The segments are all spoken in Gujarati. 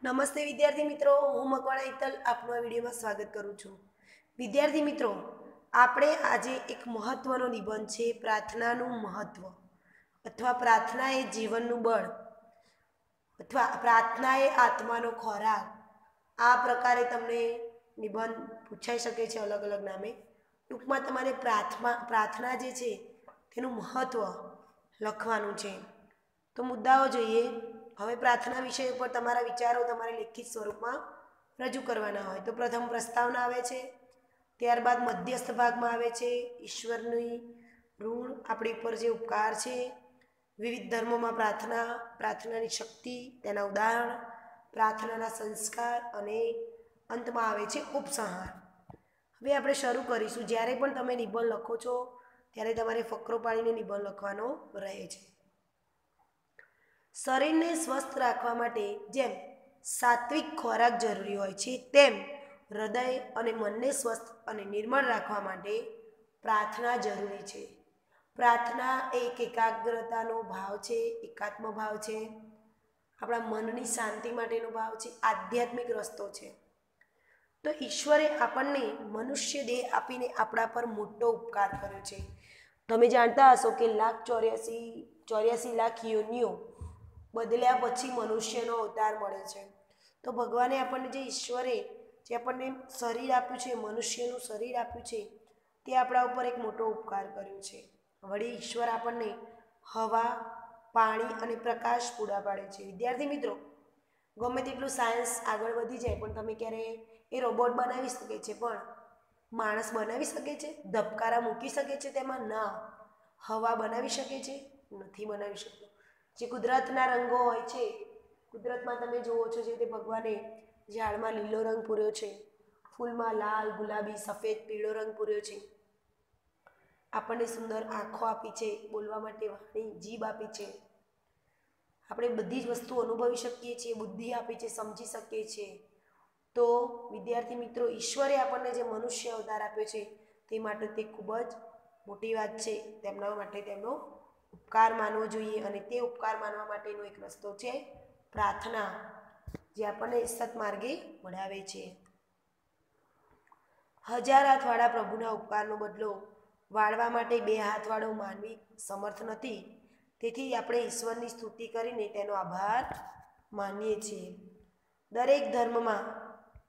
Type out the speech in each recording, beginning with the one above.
નમસ્તે વિદ્યાર્થી મિત્રો, હું મકવાણા હિતલ આપનું આ વિડીયોમાં સ્વાગત કરું છું. વિદ્યાર્થી મિત્રો, આપણે આજે એક મહત્વનો નિબંધ છે પ્રાર્થનાનું મહત્વ અથવા પ્રાર્થના એ જીવનનું બળ અથવા પ્રાર્થના એ આત્માનો ખોરાક. આ પ્રકારે તમને નિબંધ પૂછાઈ શકે છે અલગ અલગ નામે. ટૂંકમાં તમારે પ્રાર્થના જે છે તેનું મહત્વ લખવાનું છે. તો મુદ્દાઓ જોઈએ. હવે પ્રાર્થના વિષય ઉપર તમારા વિચારો તમારે લેખિત સ્વરૂપમાં રજૂ કરવાના હોય તો પ્રથમ પ્રસ્તાવના આવે છે, ત્યારબાદ મધ્યસ્થ ભાગમાં આવે છે ઈશ્વરની ઋણ આપણી ઉપર જે ઉપકાર છે, વિવિધ ધર્મોમાં પ્રાર્થના, પ્રાર્થનાની શક્તિ, તેના ઉદાહરણ, પ્રાર્થનાના સંસ્કાર અને અંતમાં આવે છે ઉપસંહાર. હવે આપણે શરૂ કરીશું. જ્યારે પણ તમે નિબંધ લખો છો ત્યારે તમારે ફકરો પાડીને નિબંધ લખવાનો રહે છે. શરીરને સ્વસ્થ રાખવા માટે જેમ સાત્વિક ખોરાક જરૂરી હોય છે તેમ હૃદય અને મનને સ્વસ્થ અને નિર્મળ રાખવા માટે પ્રાર્થના જરૂરી છે. પ્રાર્થના એક એકાગ્રતાનો ભાવ છે, એકાત્મ ભાવ છે, આપણા મનની શાંતિ માટેનો ભાવ છે, આધ્યાત્મિક રસ્તો છે. તો ઈશ્વરે આપણને મનુષ્ય દેહ આપીને આપણા પર મોટો ઉપકાર કર્યો છે. તમે જાણતા હશો કે 84 લાખ યોનિઓ બદલ્યા પછી મનુષ્યનો અવતાર મળે છે. તો ભગવાને આપણને જે ઈશ્વરે જે આપણને શરીર આપ્યું છે, મનુષ્યનું શરીર આપ્યું છે, તે આપણા ઉપર એક મોટો ઉપકાર કર્યો છે. વળી ઈશ્વર આપણને હવા, પાણી અને પ્રકાશ પૂરા પાડે છે. વિદ્યાર્થી મિત્રો, ગમે તેટલું સાયન્સ આગળ વધી જાય પણ તમે ક્યારે એ રોબોટ બનાવી શકે છે પણ માણસ બનાવી શકે છે? ધબકારા મૂકી શકે છે તેમાં? ના. હવા બનાવી શકે છે? નથી બનાવી શકતો. જે કુદરતના રંગો હોય છે, કુદરતમાં તમે જુઓ છો જે તે ભગવાને ઝાડમાં લીલો રંગ પૂર્યો છે, ફૂલમાં લાલ, ગુલાબી, સફેદ, પીળો રંગ પૂર્યો છે, આપણને સુંદર આંખો આપી છે, બોલવા માટે વાણી, જીભ આપી છે, આપણે બધી જ વસ્તુ અનુભવી શકીએ છીએ, બુદ્ધિ આપી છે, સમજી શકીએ છીએ. તો વિદ્યાર્થી મિત્રો, ઈશ્વરે આપણને જે મનુષ્ય અવતાર આપ્યો છે તે માટે તે ખૂબ જ મોટી વાત છે. તેમના માટે તેમનો ઉપકાર માનવો જોઈએ અને તે ઉપકાર માનવા માટેનો એક રસ્તો છે પ્રાર્થના, જે આપણને સત્માર્ગે વળાવે છે. 1000 હાથવાળા પ્રભુના ઉપકારનો બદલો વાળવા માટે 2 હાથવાળો માનવી સમર્થ નથી. તેથી આપણે ઈશ્વરની સ્તુતિ કરીને તેનો આભાર માનીએ છીએ. દરેક ધર્મમાં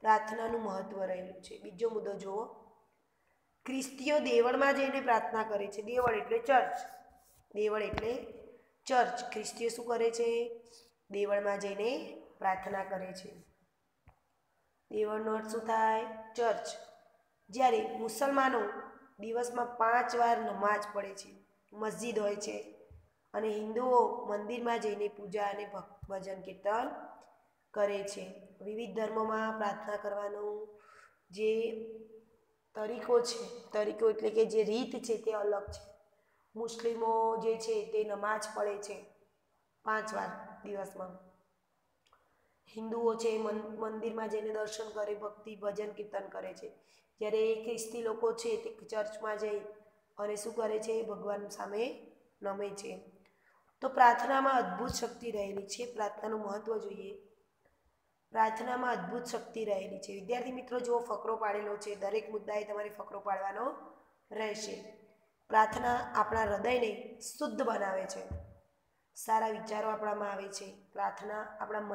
પ્રાર્થનાનું મહત્વ રહેલું છે. બીજો મુદ્દો જુઓ. ખ્રિસ્તીઓ દેવળમાં જઈને પ્રાર્થના કરે છે. દેવળ એટલે ચર્ચ. દેવળ એટલે ચર્ચ. ખ્રિસ્તીઓ શું કરે છે? દેવળમાં જઈને પ્રાર્થના કરે છે. દેવળનો અર્થ શું થાય? ચર્ચ. જ્યારે મુસલમાનો દિવસમાં 5 વાર નમાઝ પડે છે, મસ્જિદ હોય છે, અને હિન્દુઓ મંદિરમાં જઈને પૂજા અને ભજન કીર્તન કરે છે. વિવિધ ધર્મોમાં પ્રાર્થના કરવાનો જે તરીકો છે, તરીકો એટલે કે જે રીત છે તે અલગ છે. મુસ્લિમો જે છે તે નમાઝ પડે છે 5 વાર દિવસમાં. હિન્દુઓ છે મંદિરમાં જઈને દર્શન કરે, ભક્તિ ભજન કીર્તન કરે છે. જ્યારે ખ્રિસ્તી લોકો છે તે ચર્ચમાં જઈ અને શું કરે છે? ભગવાન સામે નમે છે. તો પ્રાર્થનામાં અદ્ભુત શક્તિ રહેલી છે. પ્રાર્થનાનું મહત્વ જોઈએ. પ્રાર્થનામાં અદ્ભુત શક્તિ રહેલી છે. વિદ્યાર્થી મિત્રો, જો ફકરો પાડેલો છે, દરેક મુદ્દાએ તમારે ફકરો પાડવાનો રહેશે. પ્રાર્થના આપણા હૃદયને શુદ્ધ બનાવે છે, સારા વિચારો આપણામાં આવે છે. પ્રાર્થના આપણા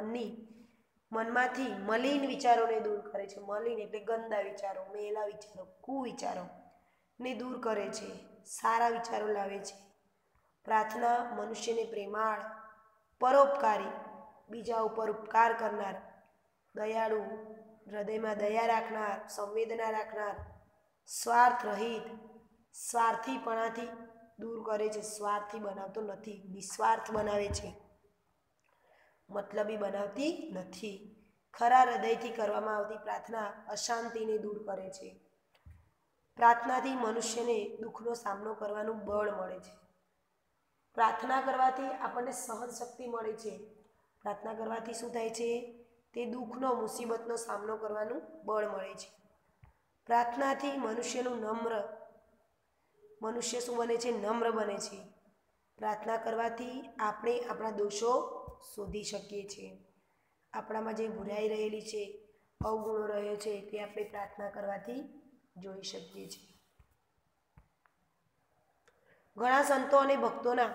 મનમાંથી મલિન વિચારોને દૂર કરે છે. મલિન એટલે ગંદા વિચારો, મેલા વિચારો, કુવિચારો ને દૂર કરે છે, સારા વિચારો લાવે છે. પ્રાર્થના મનુષ્યને પ્રેમાળ, પરોપકારી, બીજા ઉપર ઉપકાર કરનાર, દયાળુ, હૃદયમાં દયા રાખનાર, સંવેદના રાખનાર, સ્વાર્થ રહિત, સ્વાર્થીપણાથી દૂર કરે છે. સ્વાર્થી બનાવતો નથી, નિસ્વાર્થ બનાવે છે, મતલબી બનાવતી નથી. ખરા હૃદયથી કરવામાં આવતી પ્રાર્થના અશાંતિને દૂર કરે છે. પ્રાર્થનાથી મનુષ્યને દુઃખનો સામનો કરવાનું બળ મળે છે. પ્રાર્થના કરવાથી આપણને સહન શક્તિ મળે છે. પ્રાર્થના કરવાથી શું થાય છે? તે દુઃખનો, મુસીબતનો સામનો કરવાનું બળ મળે છે. પ્રાર્થનાથી મનુષ્ય શું બને છે? નમ્ર બને છે. પ્રાર્થના કરવાથી આપણે આપણા દોષો શોધી શકીએ છીએ. આપણામાં જે બુરાઈ રહેલી છે, અવગુણો રહ્યો છે, તે આપણે પ્રાર્થના કરવાથી જોઈ શકીએ છીએ. ઘણા સંતો અને ભક્તોના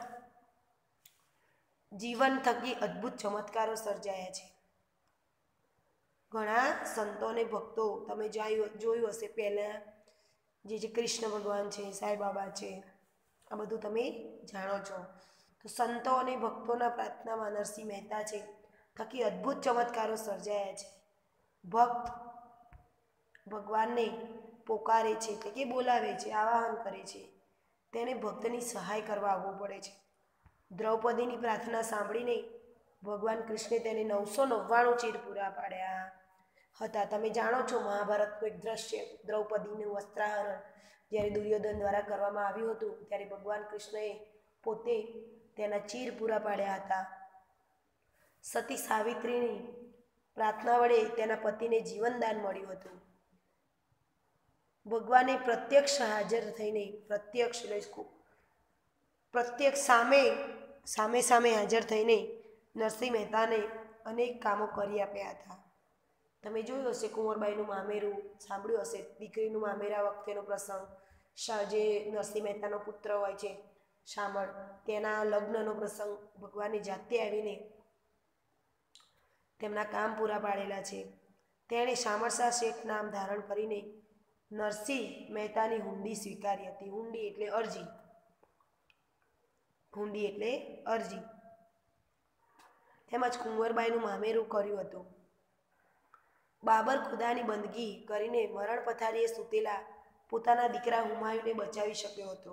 જીવન થકી અદ્ભુત ચમત્કારો સર્જાયા છે. ઘણા સંતો અને ભક્તો તમે જોયું હશે, પહેલાં જે કૃષ્ણ ભગવાન છે, સાંઈ બાબા છે, આ બધું તમે જાણો છો. તો સંતો અને ભક્તોના પ્રાર્થનામાં નરસિંહ મહેતા છે થકી અદ્ભુત ચમત્કારો સર્જાયા છે. ભક્ત ભગવાનને પોકારે છે, એટલે કે બોલાવે છે, આવાહન કરે છે, તેને ભક્તની સહાય કરવા આવવું પડે છે. દ્રૌપદીની પ્રાર્થના સાંભળીને ભગવાન કૃષ્ણે તેને 999 ચીર પૂરા પાડ્યા હતા. તમે જાણો છો મહાભારતનું એક દ્રશ્ય, દ્રૌપદીનું વસ્ત્રાહરણ જ્યારે દુર્યોધન દ્વારા કરવામાં આવ્યું હતું, ત્યારે ભગવાન કૃષ્ણએ પોતે તેના ચીર પૂરા પાડ્યા હતા. સતી સાવિત્રીની પ્રાર્થના વડે તેના પતિને જીવનદાન મળ્યું હતું. ભગવાને પ્રત્યક્ષ હાજર થઈને પ્રત્યક્ષ સામે હાજર થઈને નરસિંહ મહેતાને અનેક કામો કરી આપ્યા હતા. તમે જોયું હશે કુંવરબાઈનું મામેરું સાંભળ્યું હશે, દીકરીનું મામેરા વખતેનો પ્રસંગ, જે નરસિંહ મહેતાનો પુત્ર હોય છે શામળ, તેના લગ્નનો પ્રસંગ ભગવાનની જાતે આવીને તેમના કામ પૂરા પાડેલા છે. તેણે શામળશા શેઠ નામ ધારણ કરીને નરસિંહ મહેતાની હુંડી સ્વીકારી હતી. હુંડી એટલે અરજી. તેમજ કુંવરબાઈનું મામેરું કર્યું હતું. બાબર ખુદાની બંદગી કરીને મરણ પથારીએ સૂતેલા પોતાના દીકરા હુમાયુને બચાવી શક્યો હતો.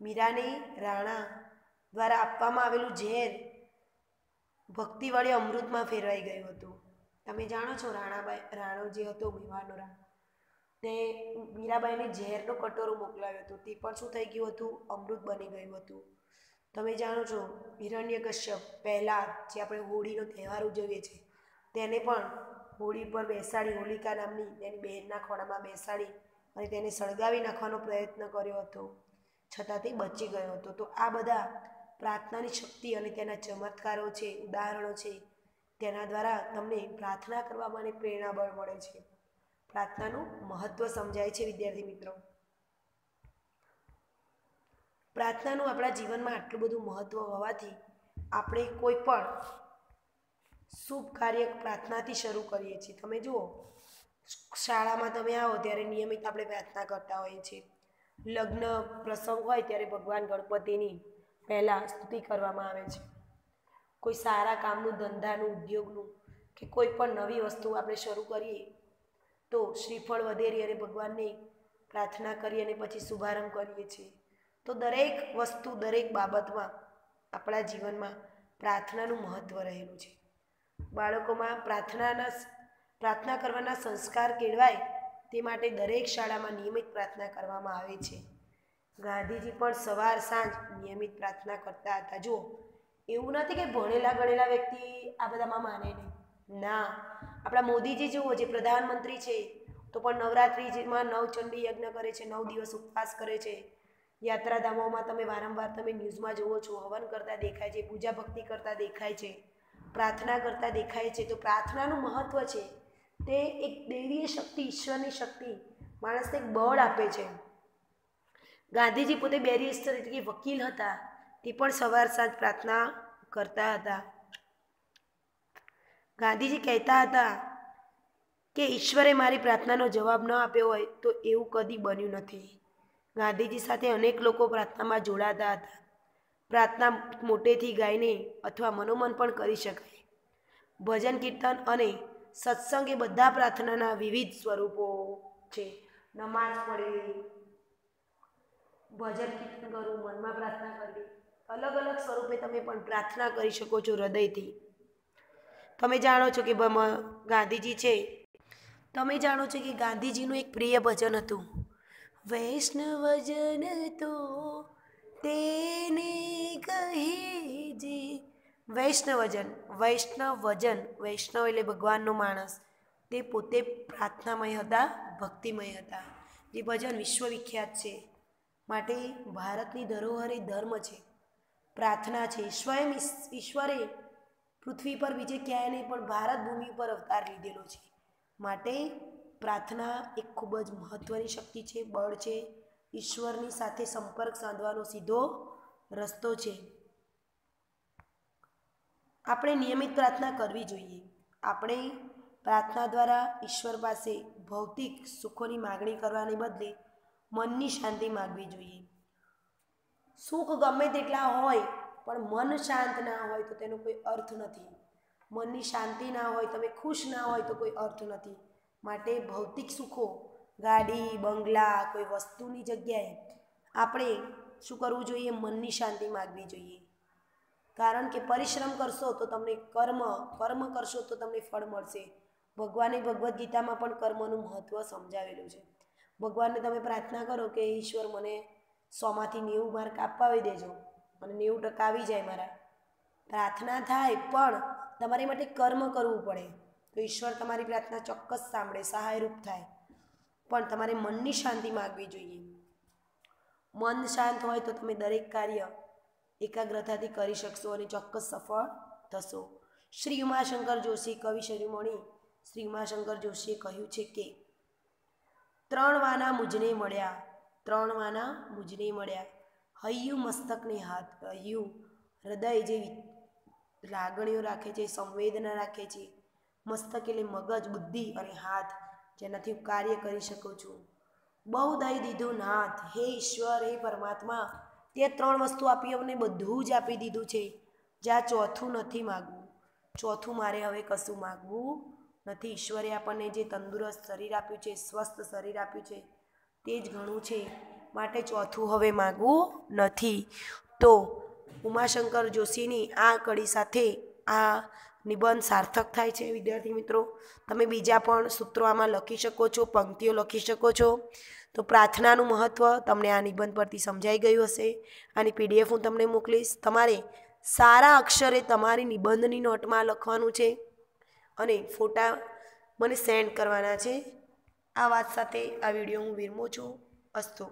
મીરાને રાણા દ્વારા આપવામાં આવેલું ઝેર ભક્તિ વડે અમૃતમાં ફેરવાઈ ગયું હતું. તમે જાણો છો રાણો જે હતો મેવાડનો રાણો, તે મીરાબાઈને ઝેરનો કટોરો મોકલાવ્યો હતો, તે પણ શું થઈ ગયું હતું? અમૃત બની ગયું હતું. તમે જાણો છો હિરણ્યકશ્યપ પહેલાં જે આપણે હોળીનો તહેવાર ઉજવીએ છીએ, તેને પણ હોળી પર બેસાડી, હોલિકા નામની તેની બહેનના ખોળામાં બેસાડી અને તેને સળગાવી નાખવાનો પ્રયત્ન કર્યો હતો, છતાં તે બચી ગયો હતો. તો આ બધા પ્રાર્થનાની શક્તિ અને તેના ચમત્કારો છે, ઉદાહરણો છે, તેના દ્વારા તમને પ્રાર્થના કરવા માટે પ્રેરણાબળ મળે છે. પ્રાર્થનાનું મહત્ત્વ સમજાય છે. વિદ્યાર્થી મિત્રો, પ્રાર્થનાનું આપણા જીવનમાં આટલું બધું મહત્ત્વ હોવાથી આપણે કોઈ પણ શુભ કાર્ય પ્રાર્થનાથી શરૂ કરીએ છીએ. તમે જુઓ, શાળામાં તમે આવો ત્યારે નિયમિત આપણે પ્રાર્થના કરતા હોઈએ છીએ. લગ્ન પ્રસંગ હોય ત્યારે ભગવાન ગણપતિની પહેલાં સ્તુતિ કરવામાં આવે છે. કોઈ સારા કામનું, ધંધાનું, ઉદ્યોગનું કે કોઈ પણ નવી વસ્તુ આપણે શરૂ કરીએ તો શ્રીફળ વધેરી અને ભગવાનને પ્રાર્થના કરી અને પછી શુભારંભ કરીએ છીએ. તો દરેક વસ્તુ, દરેક બાબતમાં આપણા જીવનમાં પ્રાર્થનાનું મહત્ત્વ રહેલું છે. બાળકોમાં પ્રાર્થના કરવાના સંસ્કાર કેળવાય તે માટે દરેક શાળામાં નિયમિત પ્રાર્થના કરવામાં આવે છે. ગાંધીજી પણ સવાર સાંજ નિયમિત પ્રાર્થના કરતા હતા. જુઓ, એવું નથી કે ભણેલા ગણેલા વ્યક્તિ આ બધામાં માને નહીં. ના, આપણા મોદીજી જુઓ, જે પ્રધાનમંત્રી છે, તો પણ નવરાત્રિમાં નવચંડી યજ્ઞ કરે છે, 9 દિવસ ઉપવાસ કરે છે. યાત્રાધામોમાં તમે વારંવાર ન્યૂઝમાં જુઓ છો, હવન કરતા દેખાય છે, પૂજા ભક્તિ કરતા દેખાય છે, પ્રાર્થના કરતા દેખાય છે. તો પ્રાર્થનાનું મહત્ત્વ છે, તે એક દૈવીય શક્તિ, ઈશ્વરની શક્તિ માણસને એક બળ આપે છે. ગાંધીજી પોતે બેરિસ્ટર એટલે કે વકીલ હતા, તે પણ સવાર સાંજ પ્રાર્થના કરતા હતા. ગાંધીજી કહેતા હતા કે ઈશ્વરે મારી પ્રાર્થનાનો જવાબ ન આપ્યો હોય તો એવું કદી બન્યું નથી. ગાંધીજી સાથે અનેક લોકો પ્રાર્થનામાં જોડાતા હતા. પ્રાર્થના મોટેથી ગાઈને અથવા મનોમન પણ કરી શકાય. ભજન, કીર્તન અને સત્સંગ એ બધા પ્રાર્થનાના વિવિધ સ્વરૂપો છે. નમાઝ પઢવી, ભજન કીર્તન કરવું, મનમાં પ્રાર્થના કરવી, અલગ અલગ સ્વરૂપે તમે પણ પ્રાર્થના કરી શકો છો હૃદયથી. તમે જાણો છો કે ગાંધીજી છે, તમે જાણો છો કે ગાંધીજીનું એક પ્રિય ભજન હતું, વૈષ્ણવજન તો તેને કહીજે. વૈષ્ણવજન એટલે ભગવાનનો માણસ, તે પોતે પ્રાર્થનામય હતા, ભક્તિમય હતા. જે ભજન વિશ્વવિખ્યાત છે. માટે ભારતની ધરોહર એ ધર્મ છે, પ્રાર્થના છે. સ્વયં ઈશ્વરે પૃથ્વી પર બીજે ક્યાંય નહીં પણ ભારત ભૂમિ પર અવતાર લીધેલો છે. માટે પ્રાર્થના એક ખૂબ જ મહત્ત્વની શક્તિ છે, બળ છે, ઈશ્વરની સાથે સંપર્ક સાધવાનો સીધો રસ્તો છે. આપણે નિયમિત પ્રાર્થના કરવી જોઈએ. આપણે પ્રાર્થના દ્વારા ઈશ્વર પાસે ભૌતિક સુખોની માગણી કરવાને બદલે મનની શાંતિ માગવી જોઈએ. સુખ ગમે તેટલા હોય પણ મન શાંત ના હોય તો તેનો કોઈ અર્થ નથી. મનની શાંતિ ના હોય, તમે ખુશ ના હોય તો કોઈ અર્થ નથી. માટે ભૌતિક સુખો, ગાડી, બંગલા, કોઈ વસ્તુની જગ્યાએ આપણે શું કરવું જોઈએ? મનની શાંતિ માગવી જોઈએ. કારણ કે પરિશ્રમ કરશો તો તમને કર્મ કરશો તો તમને ફળ મળશે. ભગવાને ભગવદ્ ગીતામાં પણ કર્મનું મહત્ત્વ સમજાવેલું છે. ભગવાનને તમે પ્રાર્થના કરો કે ઈશ્વર મને 100માંથી 90 માર્ક અપાવી દેજો અને 90% આવી જાય મારા. પ્રાર્થના થાય પણ તમારે માટે કર્મ કરવું પડે તો ઈશ્વર તમારી પ્રાર્થના ચોક્કસ સાંભળે, સહાયરૂપ થાય. પણ તમારે મનની શાંતિ માગવી જોઈએ. મન શાંત હોય તો તમે દરેક કાર્ય એકાગ્રતાથી કરી શકશો અને ચોક્કસ સફળ થશો. શ્રી ઉમાશંકર જોશી, કવિ શિરોમણી શ્રી ઉમાશંકર જોશીએ કહ્યું છે કે 3 વાના મુજને મળ્યા, 3 વાના મુજને મળ્યા. હૈયું મસ્તકને હાથ, હૈયું હૃદય જે લાગણીઓ રાખે છે, સંવેદના રાખે છે. મસ્તક એટલે મગજ, બુદ્ધિ અને હાથ જેનાથી હું કાર્ય કરી શકું છું. બહુ દઈ દીધું નાથ, હે ઈશ્વર, હે પરમાત્મા, તે 3 વસ્તુ આપી અમને બધું જ આપી દીધું છે. જ્યાં ચોથું નથી માગવું. ચોથું મારે હવે કશું માગવું નથી. ઈશ્વરે આપણને જે તંદુરસ્ત શરીર આપ્યું છે, સ્વસ્થ શરીર આપ્યું છે, તે જ ઘણું છે. માટે ચોથું હવે માગવું નથી. તો ઉમાશંકર જોશીની આ કડી સાથે આ નિબંધ સાર્થક થાય છે. વિદ્યાર્થી મિત્રો, તમે બીજા પણ સૂત્રો આમાં લખી શકો છો, પંક્તિઓ લખી શકો છો. તો પ્રાર્થનાનું મહત્ત્વ તમને આ નિબંધ પરથી સમજાઈ ગયું હશે. આની PDF હું તમને મોકલીશ. તમારે સારા અક્ષરે તમારી નિબંધની નોટમાં લખવાનું છે અને ફોટા મને સેન્ડ કરવાના છે. આ વાત સાથે આ વિડીયો હું વિરમું છું. અસ્તુ.